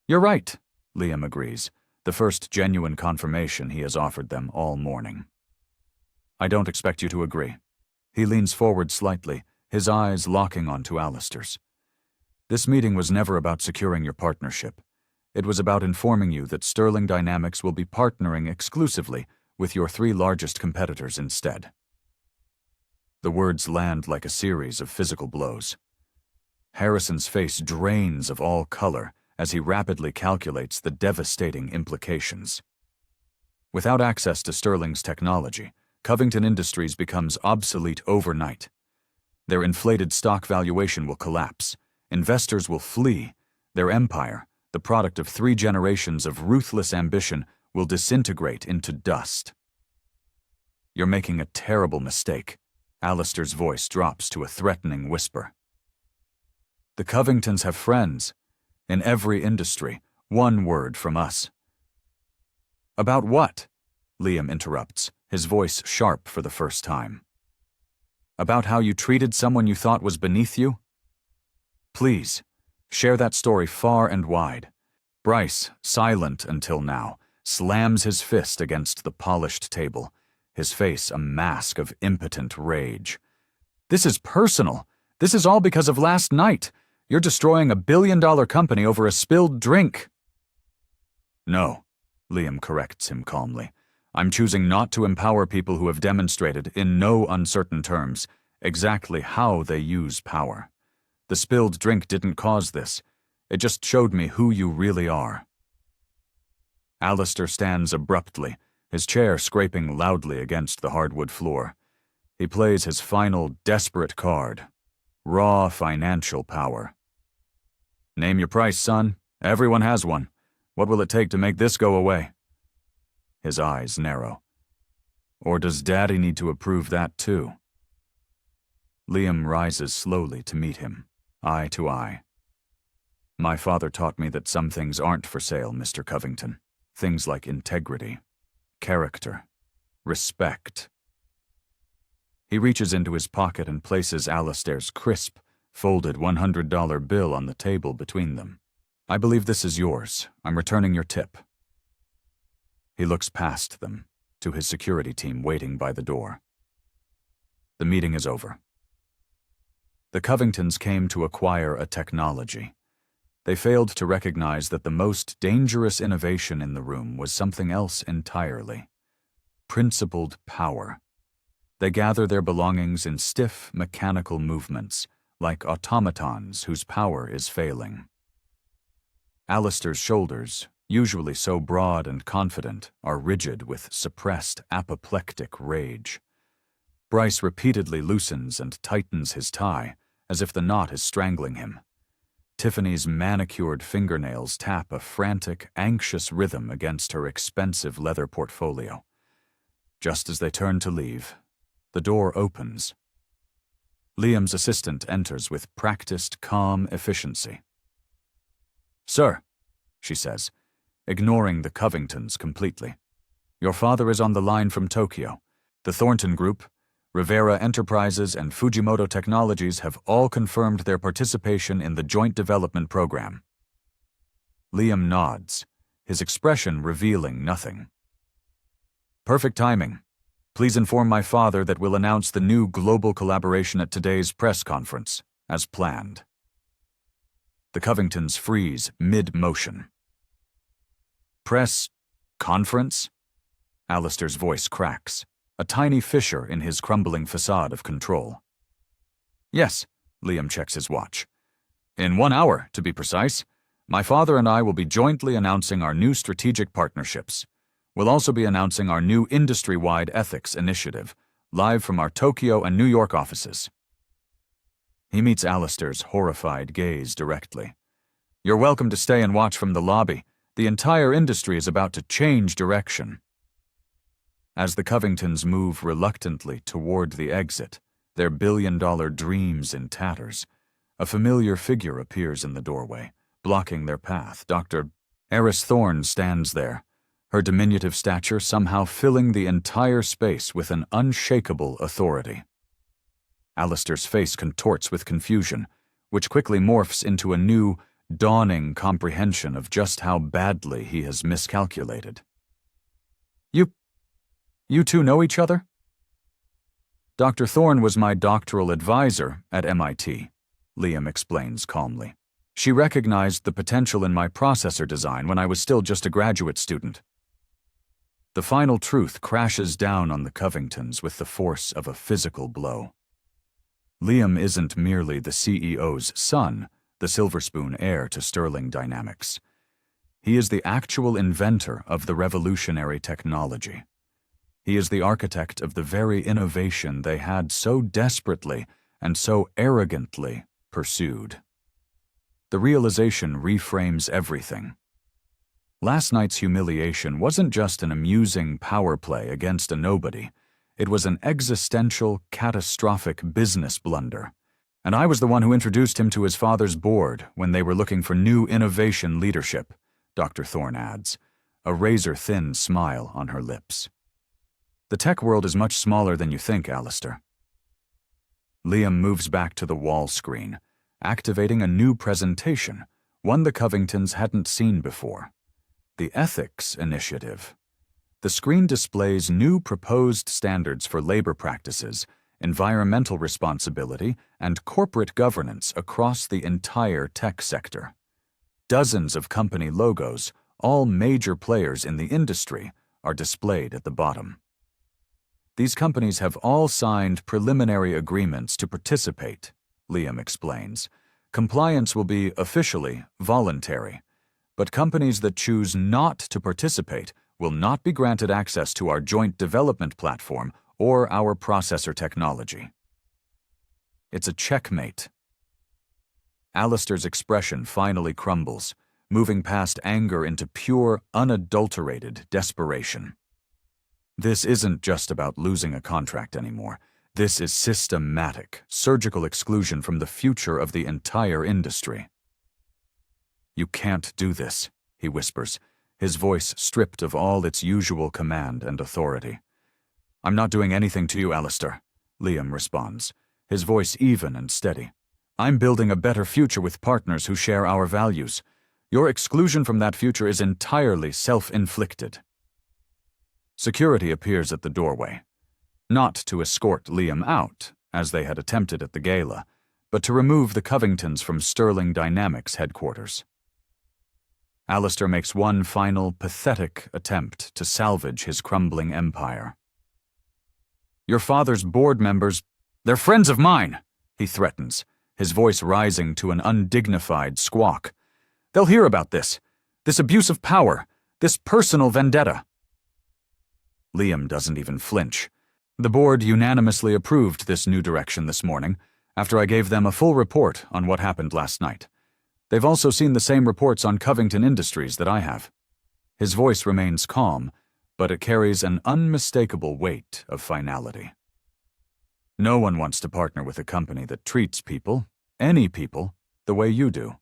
You're right, Liam agrees, the first genuine confirmation he has offered them all morning. I don't expect you to agree. He leans forward slightly, his eyes locking onto Alistair's. This meeting was never about securing your partnership. It was about informing you that Sterling Dynamics will be partnering exclusively with your 3 largest competitors instead. The words land like a series of physical blows. Harrison's face drains of all color as he rapidly calculates the devastating implications. Without access to Sterling's technology, Covington Industries becomes obsolete overnight. Their inflated stock valuation will collapse, investors will flee, their empire, the product of 3 generations of ruthless ambition, will disintegrate into dust. You're making a terrible mistake. Alistair's voice drops to a threatening whisper. The Covingtons have friends. In every industry, 1 word from us. About what? Liam interrupts, his voice sharp for the first time. About how you treated someone you thought was beneath you? Please, share that story far and wide. Bryce, silent until now, slams his fist against the polished table, his face a mask of impotent rage. This is personal. This is all because of last night. You're destroying a billion-dollar company over a spilled drink. No, Liam corrects him calmly. I'm choosing not to empower people who have demonstrated, in no uncertain terms, exactly how they use power. The spilled drink didn't cause this. It just showed me who you really are. Alistair stands abruptly, his chair scraping loudly against the hardwood floor. He plays his final, desperate card. Raw financial power. Name your price, son. Everyone has one. What will it take to make this go away? His eyes narrow. Or does Daddy need to approve that too? Liam rises slowly to meet him, eye to eye. My father taught me that some things aren't for sale, Mr. Covington. Things like integrity, character, respect. He reaches into his pocket and places Alistair's crisp, folded $100 bill on the table between them. I believe this is yours. I'm returning your tip. He looks past them, to his security team waiting by the door. The meeting is over. The Covingtons came to acquire a technology. They failed to recognize that the most dangerous innovation in the room was something else entirely. Principled power. They gather their belongings in stiff, mechanical movements, like automatons whose power is failing. Alistair's shoulders, usually so broad and confident, are rigid with suppressed apoplectic rage. Bryce repeatedly loosens and tightens his tie, as if the knot is strangling him. Tiffany's manicured fingernails tap a frantic, anxious rhythm against her expensive leather portfolio. Just as they turn to leave, the door opens. Liam's assistant enters with practiced, calm efficiency. "Sir," she says, ignoring the Covingtons completely. "Your father is on the line from Tokyo. The Thornton Group, Rivera Enterprises, and Fujimoto Technologies have all confirmed their participation in the joint development program." Liam nods, his expression revealing nothing. "Perfect timing. Please inform my father that we'll announce the new global collaboration at today's press conference, as planned." The Covingtons freeze mid-motion. "Press conference?" Alistair's voice cracks, a tiny fissure in his crumbling facade of control. "Yes," Liam checks his watch. "In 1 hour, to be precise. My father and I will be jointly announcing our new strategic partnerships. We'll also be announcing our new industry-wide ethics initiative, live from our Tokyo and New York offices." He meets Alistair's horrified gaze directly. "You're welcome to stay and watch from the lobby. The entire industry is about to change direction." As the Covingtons move reluctantly toward the exit, their billion-dollar dreams in tatters, a familiar figure appears in the doorway, blocking their path. Dr. Eris Thorne stands there, her diminutive stature somehow filling the entire space with an unshakable authority. Alistair's face contorts with confusion, which quickly morphs into a new, dawning comprehension of just how badly he has miscalculated. You two know each other?" "Dr. Thorne was my doctoral advisor at MIT, Liam explains calmly. "She recognized the potential in my processor design when I was still just a graduate student." The final truth crashes down on the Covingtons with the force of a physical blow. Liam isn't merely the CEO's son, the silver spoon heir to Sterling Dynamics. He is the actual inventor of the revolutionary technology. He is the architect of the very innovation they had so desperately and so arrogantly pursued. The realization reframes everything. Last night's humiliation wasn't just an amusing power play against a nobody. It was an existential, catastrophic business blunder. And I was the one who introduced him to his father's board when they were looking for new innovation leadership, Dr. Thorne adds, a razor-thin smile on her lips. "The tech world is much smaller than you think, Alistair." Liam moves back to the wall screen, activating a new presentation, one the Covingtons hadn't seen before. The Ethics Initiative. The screen displays new proposed standards for labor practices, environmental responsibility, and corporate governance across the entire tech sector. Dozens of company logos, all major players in the industry, are displayed at the bottom. These companies have all signed preliminary agreements to participate, Liam explains. Compliance will be officially voluntary, but companies that choose not to participate will not be granted access to our joint development platform or our processor technology. It's a checkmate. Alistair's expression finally crumbles, moving past anger into pure, unadulterated desperation. This isn't just about losing a contract anymore. This is systematic, surgical exclusion from the future of the entire industry. "You can't do this," he whispers, his voice stripped of all its usual command and authority. "I'm not doing anything to you, Alistair," Liam responds, his voice even and steady. "I'm building a better future with partners who share our values. Your exclusion from that future is entirely self-inflicted." Security appears at the doorway, not to escort Liam out, as they had attempted at the gala, but to remove the Covingtons from Sterling Dynamics headquarters. Alistair makes one final, pathetic attempt to salvage his crumbling empire. "Your father's board members, they're friends of mine," he threatens, his voice rising to an undignified squawk. "They'll hear about this abuse of power, this personal vendetta." Liam doesn't even flinch. The board unanimously approved this new direction this morning, after I gave them a full report on what happened last night. They've also seen the same reports on Covington Industries that I have. His voice remains calm, but it carries an unmistakable weight of finality. No one wants to partner with a company that treats people, any people, the way you do.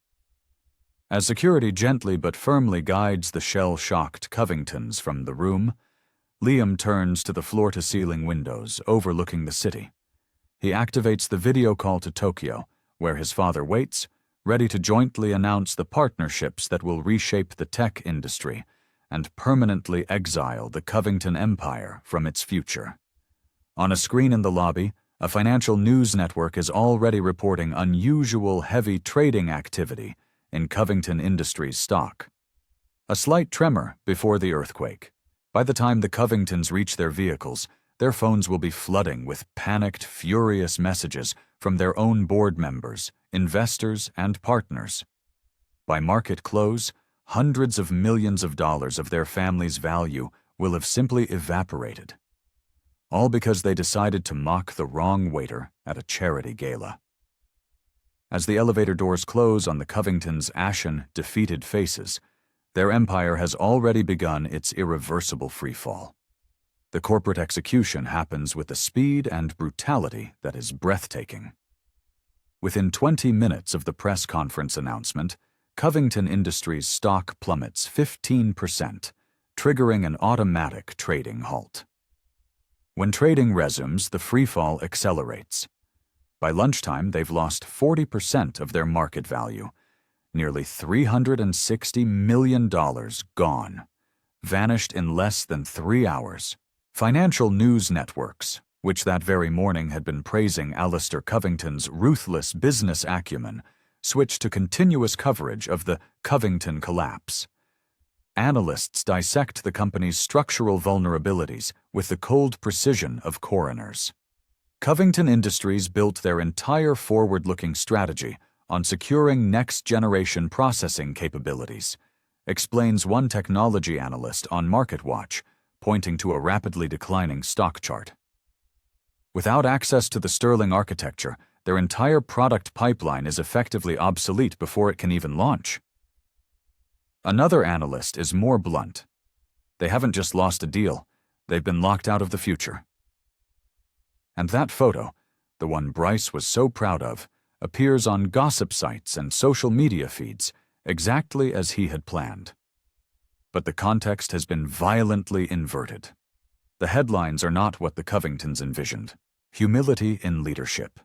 As security gently but firmly guides the shell-shocked Covingtons from the room, Liam turns to the floor-to-ceiling windows overlooking the city. He activates the video call to Tokyo, where his father waits, ready to jointly announce the partnerships that will reshape the tech industry and permanently exile the Covington empire from its future. On a screen in the lobby, a financial news network is already reporting unusual heavy trading activity in Covington Industries stock. A slight tremor before the earthquake. By the time the Covingtons reach their vehicles, their phones will be flooding with panicked, furious messages from their own board members, investors, and partners. By market close, hundreds of millions of dollars of their family's value will have simply evaporated. All because they decided to mock the wrong waiter at a charity gala. As the elevator doors close on the Covingtons' ashen, defeated faces, their empire has already begun its irreversible freefall. The corporate execution happens with a speed and brutality that is breathtaking. Within 20 minutes of the press conference announcement, Covington Industries' stock plummets 15%, triggering an automatic trading halt. When trading resumes, the freefall accelerates. By lunchtime, they've lost 40% of their market value, nearly $360 million gone, vanished in less than 3 hours. Financial news networks, which that very morning had been praising Alistair Covington's ruthless business acumen, switched to continuous coverage of the Covington collapse. Analysts dissect the company's structural vulnerabilities with the cold precision of coroners. Covington Industries built their entire forward-looking strategy on securing next-generation processing capabilities, explains one technology analyst on MarketWatch, pointing to a rapidly declining stock chart. Without access to the Sterling architecture, their entire product pipeline is effectively obsolete before it can even launch. Another analyst is more blunt. They haven't just lost a deal, they've been locked out of the future. And that photo, the one Bryce was so proud of, appears on gossip sites and social media feeds exactly as he had planned. But the context has been violently inverted. The headlines are not what the Covingtons envisioned. Humility in leadership.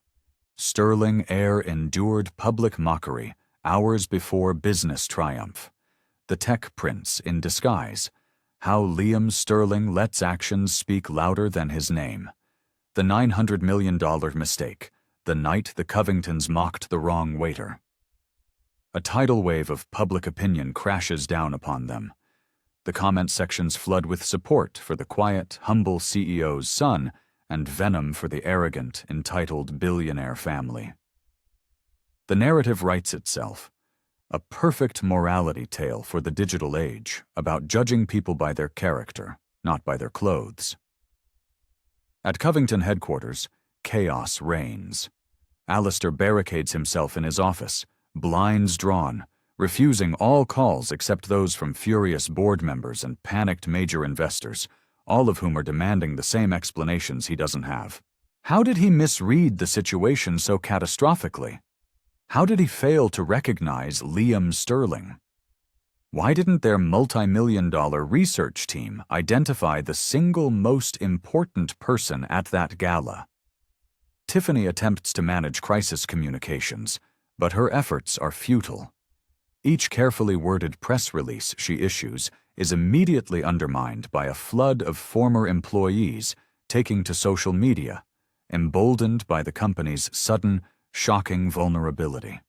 Sterling heir endured public mockery hours before business triumph. The tech prince in disguise. How Liam Sterling lets actions speak louder than his name. The $900 million mistake, the night the Covingtons mocked the wrong waiter. A tidal wave of public opinion crashes down upon them. The comment sections flood with support for the quiet, humble CEO's son and venom for the arrogant, entitled billionaire family. The narrative writes itself, a perfect morality tale for the digital age about judging people by their character, not by their clothes. At Covington headquarters, chaos reigns. Alistair barricades himself in his office, blinds drawn, refusing all calls except those from furious board members and panicked major investors, all of whom are demanding the same explanations he doesn't have. How did he misread the situation so catastrophically? How did he fail to recognize Liam Sterling? Why didn't their multi-million-dollar research team identify the single most important person at that gala? Tiffany attempts to manage crisis communications, but her efforts are futile. Each carefully worded press release she issues is immediately undermined by a flood of former employees taking to social media, emboldened by the company's sudden, shocking vulnerability.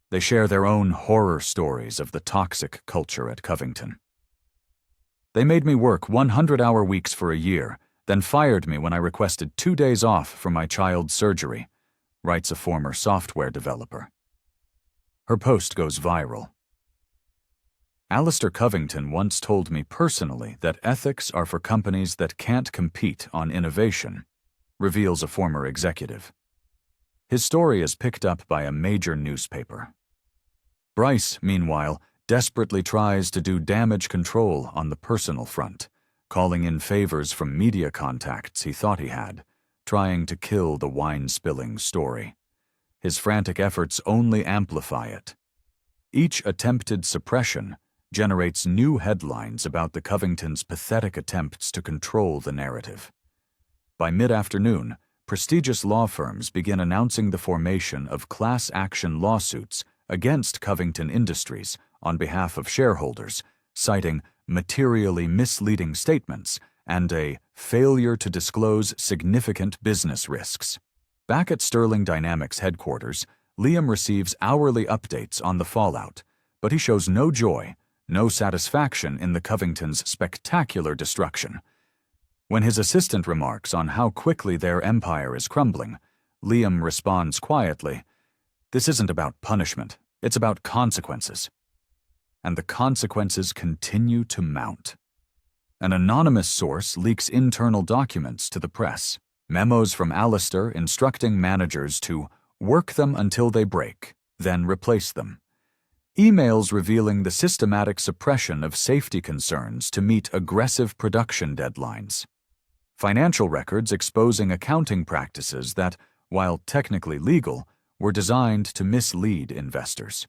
They share their own horror stories of the toxic culture at Covington. They made me work 100-hour weeks for a year, then fired me when I requested 2 days off for my child's surgery, writes a former software developer. Her post goes viral. Alistair Covington once told me personally that ethics are for companies that can't compete on innovation, reveals a former executive. His story is picked up by a major newspaper. Bryce, meanwhile, desperately tries to do damage control on the personal front, calling in favors from media contacts he thought he had, trying to kill the wine-spilling story. His frantic efforts only amplify it. Each attempted suppression generates new headlines about the Covingtons' pathetic attempts to control the narrative. By mid-afternoon, prestigious law firms begin announcing the formation of class action lawsuits against Covington Industries on behalf of shareholders, citing materially misleading statements and a failure to disclose significant business risks. Back at Sterling Dynamics headquarters, Liam receives hourly updates on the fallout, but he shows no joy, no satisfaction in the Covingtons' spectacular destruction. When his assistant remarks on how quickly their empire is crumbling, Liam responds quietly, "This isn't about punishment, it's about consequences." And the consequences continue to mount. An anonymous source leaks internal documents to the press, memos from Alistair instructing managers to work them until they break, then replace them. Emails revealing the systematic suppression of safety concerns to meet aggressive production deadlines. Financial records exposing accounting practices that, while technically legal, were designed to mislead investors.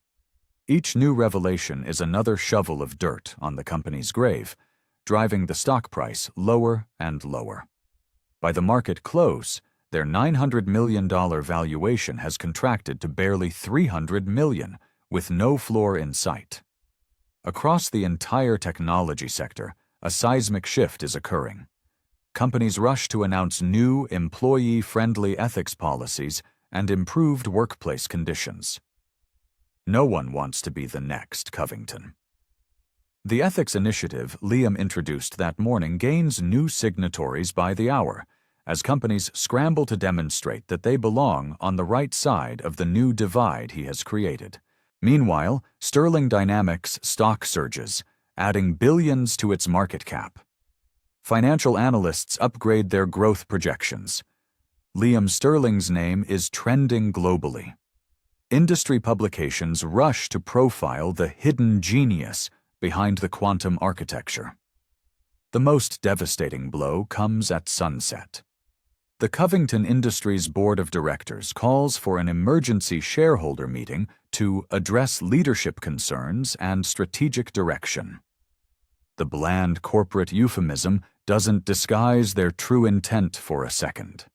Each new revelation is another shovel of dirt on the company's grave, driving the stock price lower and lower. By the market close, their $900 million valuation has contracted to barely $300 million, with no floor in sight. Across the entire technology sector, a seismic shift is occurring. Companies rush to announce new, employee-friendly ethics policies and improved workplace conditions. No one wants to be the next Covington. The ethics initiative Liam introduced that morning gains new signatories by the hour, as companies scramble to demonstrate that they belong on the right side of the new divide he has created. Meanwhile, Sterling Dynamics stock surges, adding billions to its market cap. Financial analysts upgrade their growth projections. Liam Sterling's name is trending globally. Industry publications rush to profile the hidden genius behind the quantum architecture. The most devastating blow comes at sunset. The Covington Industries Board of Directors calls for an emergency shareholder meeting to address leadership concerns and strategic direction. The bland corporate euphemism doesn't disguise their true intent for a second.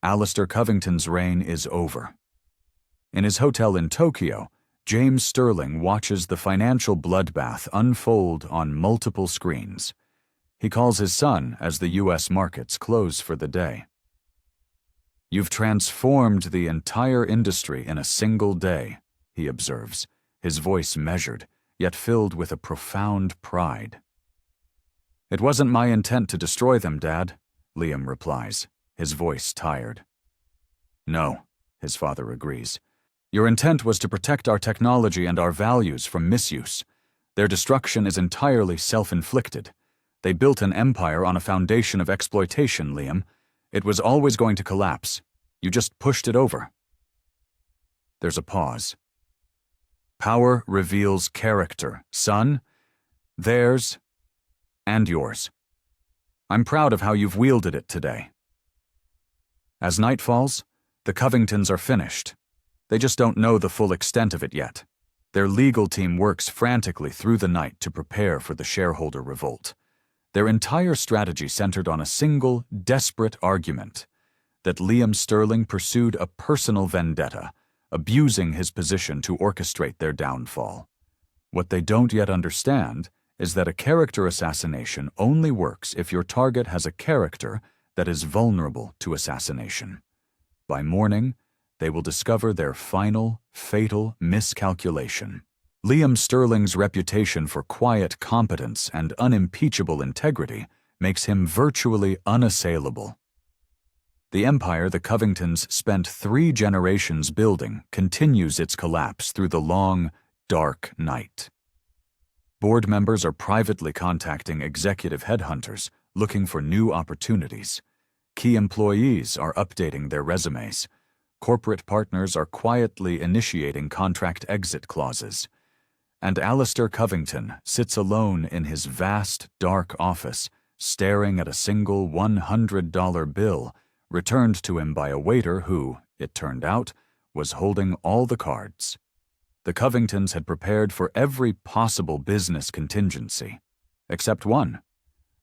Alistair Covington's reign is over. In his hotel in Tokyo, James Sterling watches the financial bloodbath unfold on multiple screens. He calls his son as the U.S. markets close for the day. "You've transformed the entire industry in a single day," he observes, his voice measured, yet filled with a profound pride. "It wasn't my intent to destroy them, Dad," Liam replies, his voice tired. "No," his father agrees. "Your intent was to protect our technology and our values from misuse. Their destruction is entirely self-inflicted. They built an empire on a foundation of exploitation, Liam. It was always going to collapse. You just pushed it over." There's a pause. "Power reveals character, son. Theirs and yours. I'm proud of how you've wielded it today." As night falls, the Covingtons are finished. They just don't know the full extent of it yet. Their legal team works frantically through the night to prepare for the shareholder revolt. Their entire strategy centered on a single, desperate argument: that Liam Sterling pursued a personal vendetta, abusing his position to orchestrate their downfall. What they don't yet understand is that a character assassination only works if your target has a character that is vulnerable to assassination. By morning, they will discover their final, fatal miscalculation. Liam Sterling's reputation for quiet competence and unimpeachable integrity makes him virtually unassailable. The empire the Covingtons spent 3 generations building continues its collapse through the long, dark night. Board members are privately contacting executive headhunters looking for new opportunities. Key employees are updating their resumes. Corporate partners are quietly initiating contract exit clauses. And Alistair Covington sits alone in his vast, dark office, staring at a single $100 bill returned to him by a waiter who, it turned out, was holding all the cards. The Covingtons had prepared for every possible business contingency, except one,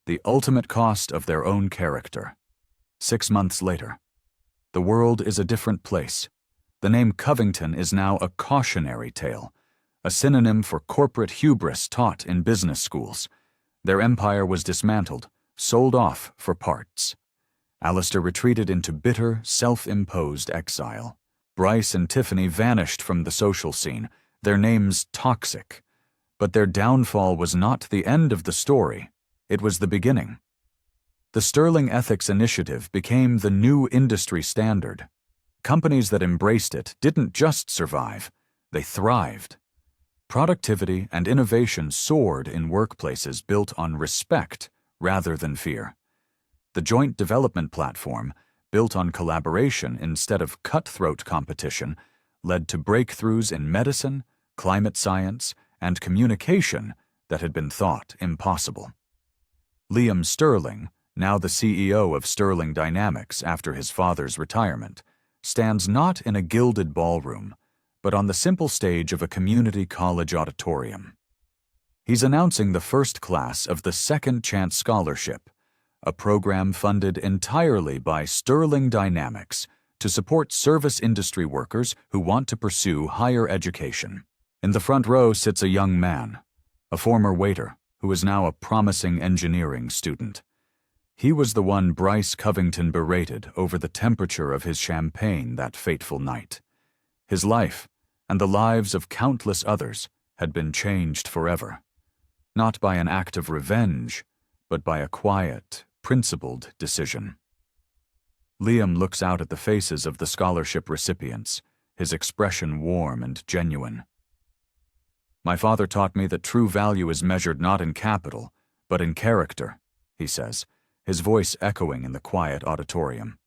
the ultimate cost of their own character. 6 months later, the world is a different place. The name Covington is now a cautionary tale, a synonym for corporate hubris taught in business schools. Their empire was dismantled, sold off for parts. Alistair retreated into bitter, self-imposed exile. Bryce and Tiffany vanished from the social scene, their names toxic. But their downfall was not the end of the story. It was the beginning. The Sterling Ethics Initiative became the new industry standard. Companies that embraced it didn't just survive, they thrived. Productivity and innovation soared in workplaces built on respect rather than fear. The Joint Development Platform, built on collaboration instead of cutthroat competition, led to breakthroughs in medicine, climate science, and communication that had been thought impossible. Liam Sterling, now the CEO of Sterling Dynamics after his father's retirement, stands not in a gilded ballroom, but on the simple stage of a community college auditorium. He's announcing the first class of the Second Chance Scholarship, a program funded entirely by Sterling Dynamics to support service industry workers who want to pursue higher education. In the front row sits a young man, a former waiter who is now a promising engineering student. He was the one Bryce Covington berated over the temperature of his champagne that fateful night. His life, and the lives of countless others, had been changed forever. Not by an act of revenge, but by a quiet, principled decision. Liam looks out at the faces of the scholarship recipients, his expression warm and genuine. "My father taught me that true value is measured not in capital, but in character," he says, his voice echoing in the quiet auditorium.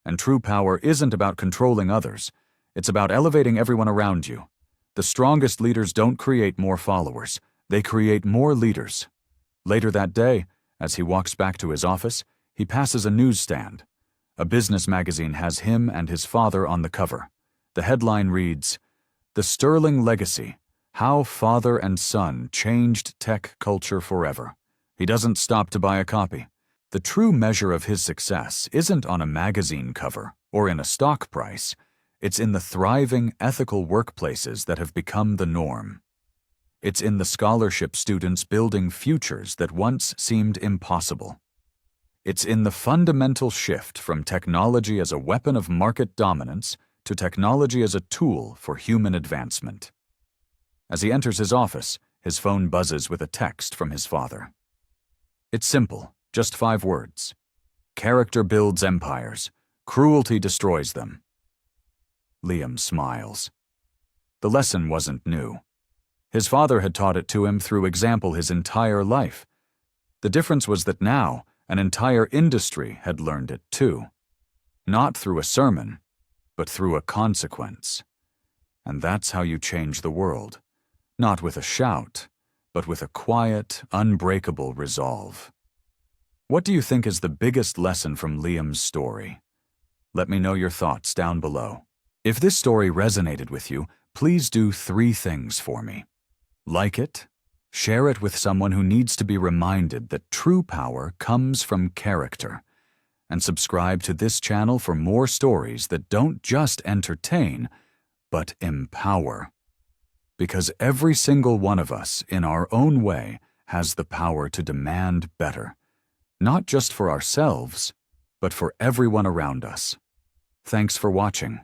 "And true power isn't about controlling others. It's about elevating everyone around you. The strongest leaders don't create more followers. They create more leaders." Later that day, as he walks back to his office, he passes a newsstand. A business magazine has him and his father on the cover. The headline reads, "The Sterling Legacy: How Father and Son Changed Tech Culture Forever." He doesn't stop to buy a copy. The true measure of his success isn't on a magazine cover or in a stock price. It's in the thriving, ethical workplaces that have become the norm. It's in the scholarship students building futures that once seemed impossible. It's in the fundamental shift from technology as a weapon of market dominance to technology as a tool for human advancement. As he enters his office, his phone buzzes with a text from his father. It's simple, just 5 words. "Character builds empires. Cruelty destroys them." Liam smiles. The lesson wasn't new. His father had taught it to him through example his entire life. The difference was that now an entire industry had learned it too. Not through a sermon, but through a consequence. And that's how you change the world. Not with a shout, but with a quiet, unbreakable resolve. What do you think is the biggest lesson from Liam's story? Let me know your thoughts down below. If this story resonated with you, please do 3 things for me. Like it, share it with someone who needs to be reminded that true power comes from character, and subscribe to this channel for more stories that don't just entertain, but empower. Because every single one of us, in our own way, has the power to demand better. Not just for ourselves, but for everyone around us. Thanks for watching.